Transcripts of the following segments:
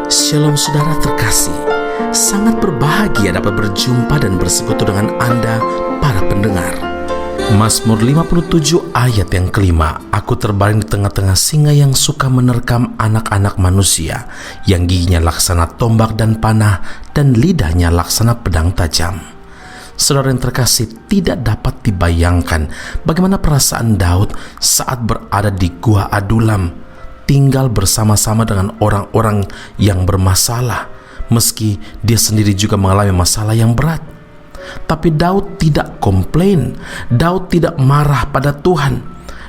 Shalom saudara terkasih, sangat berbahagia dapat berjumpa dan bersekutu dengan Anda para pendengar. Mazmur 57 ayat yang kelima, aku terbaring di tengah-tengah singa yang suka menerkam anak-anak manusia, yang giginya laksana tombak dan panah, dan lidahnya laksana pedang tajam. Saudara yang terkasih, tidak dapat dibayangkan bagaimana perasaan Daud saat berada di Gua Adulam, tinggal bersama-sama dengan orang-orang yang bermasalah, meski dia sendiri juga mengalami masalah yang berat. Tapi Daud tidak komplain, Daud tidak marah pada Tuhan,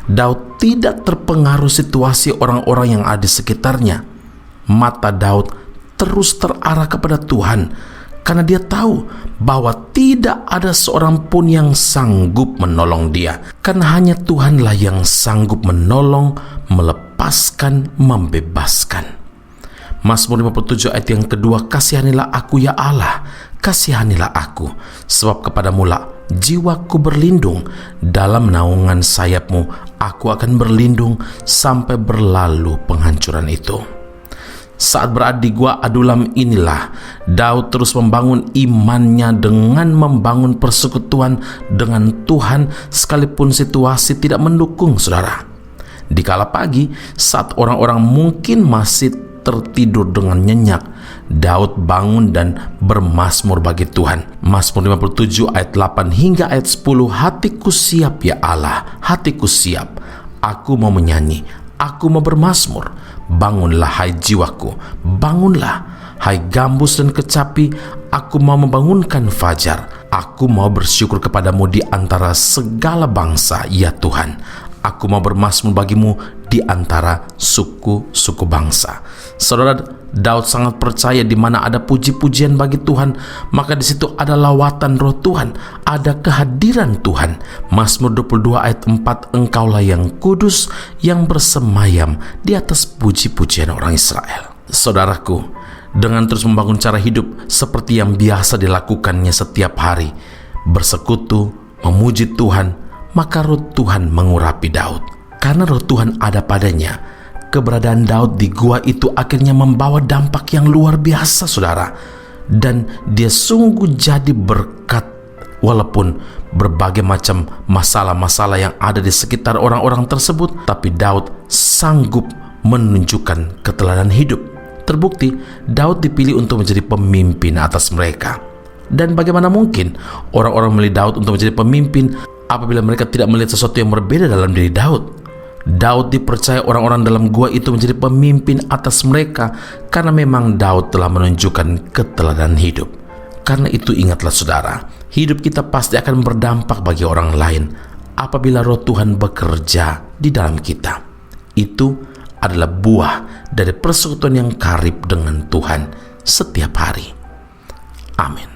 Daud tidak terpengaruh situasi orang-orang yang ada di sekitarnya. Mata Daud terus terarah kepada Tuhan, karena dia tahu bahwa tidak ada seorang pun yang sanggup menolong dia, karena hanya Tuhanlah yang sanggup menolong, melepaskan, membebaskan. Mazmur 57 ayat yang kedua, kasihanilah aku ya Allah, kasihanilah aku, sebab kepadamulah jiwaku berlindung, dalam naungan sayapmu aku akan berlindung sampai berlalu penghancuran itu. Saat berada di Gua Adulam inilah Daud terus membangun imannya dengan membangun persekutuan dengan Tuhan, sekalipun situasi tidak mendukung, saudara. Di kala pagi, saat orang-orang mungkin masih tertidur dengan nyenyak, Daud bangun dan bermazmur bagi Tuhan. Mazmur 57 ayat 8 hingga ayat 10, hatiku siap ya Allah, hatiku siap, aku mau menyanyi, aku mau bermazmur. Bangunlah hai jiwaku, bangunlah hai gambus dan kecapi, aku mau membangunkan fajar. Aku mau bersyukur kepadamu di antara segala bangsa, ya Tuhan. Aku mau bermazmur bagimu di antara suku-suku bangsa. Saudara, Daud sangat percaya di mana ada puji-pujian bagi Tuhan, maka di situ ada lawatan roh Tuhan, ada kehadiran Tuhan. Mazmur 22 ayat 4, engkaulah yang kudus, yang bersemayam di atas puji-pujian orang Israel. Saudaraku, dengan terus membangun cara hidup seperti yang biasa dilakukannya setiap hari, bersekutu, memuji Tuhan, maka roh Tuhan mengurapi Daud. Karena roh Tuhan ada padanya, keberadaan Daud di gua itu akhirnya membawa dampak yang luar biasa, saudara. Dan dia sungguh jadi berkat, walaupun berbagai macam masalah-masalah yang ada di sekitar orang-orang tersebut, tapi Daud sanggup menunjukkan keteladanan hidup. Terbukti, Daud dipilih untuk menjadi pemimpin atas mereka. Dan bagaimana mungkin orang-orang memilih Daud untuk menjadi pemimpin apabila mereka tidak melihat sesuatu yang berbeda dalam diri Daud? Daud dipercaya orang-orang dalam gua itu menjadi pemimpin atas mereka karena memang Daud telah menunjukkan keteladanan hidup. Karena itu ingatlah saudara, hidup kita pasti akan berdampak bagi orang lain apabila roh Tuhan bekerja di dalam kita. Itu adalah buah dari persekutuan yang karib dengan Tuhan setiap hari. Amin.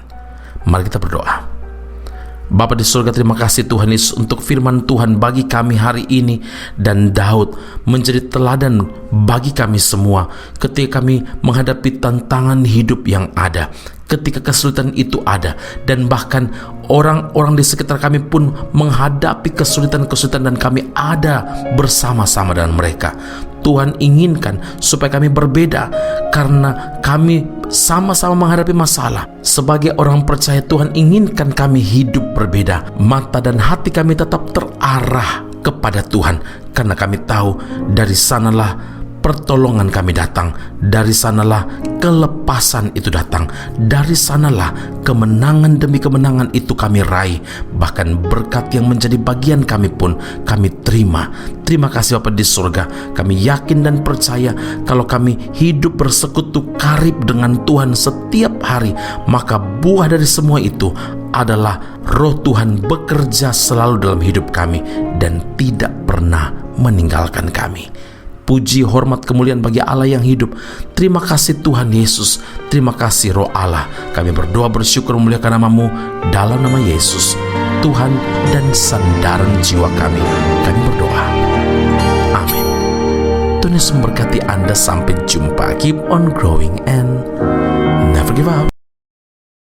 Mari kita berdoa. Bapa di surga, terima kasih Tuhan Yesus untuk firman Tuhan bagi kami hari ini, dan Daud menjadi teladan bagi kami semua ketika kami menghadapi tantangan hidup yang ada, ketika kesulitan itu ada, dan bahkan orang-orang di sekitar kami pun menghadapi kesulitan-kesulitan dan kami ada bersama-sama dengan mereka. Tuhan inginkan supaya kami berbeda karena kami sama-sama menghadapi masalah. Sebagai orang percaya, Tuhan inginkan kami hidup berbeda. Mata dan hati kami tetap terarah kepada Tuhan, karena kami tahu dari sanalah pertolongan kami datang, dari sanalah kelepasan itu datang, dari sanalah kemenangan demi kemenangan itu kami raih. Bahkan berkat yang menjadi bagian kami pun kami terima. Terima kasih Bapa di surga. Kami yakin dan percaya kalau kami hidup bersekutu karib dengan Tuhan setiap hari, maka buah dari semua itu adalah roh Tuhan bekerja selalu dalam hidup kami dan tidak pernah meninggalkan kami. Puji, hormat, kemuliaan bagi Allah yang hidup. Terima kasih Tuhan Yesus. Terima kasih Roh Allah. Kami berdoa bersyukur memuliakan nama-Mu dalam nama Yesus, Tuhan dan sandaran jiwa kami. Kami berdoa. Amin. Tuhan Yesus memberkati Anda. Sampai jumpa. Keep on growing and never give up.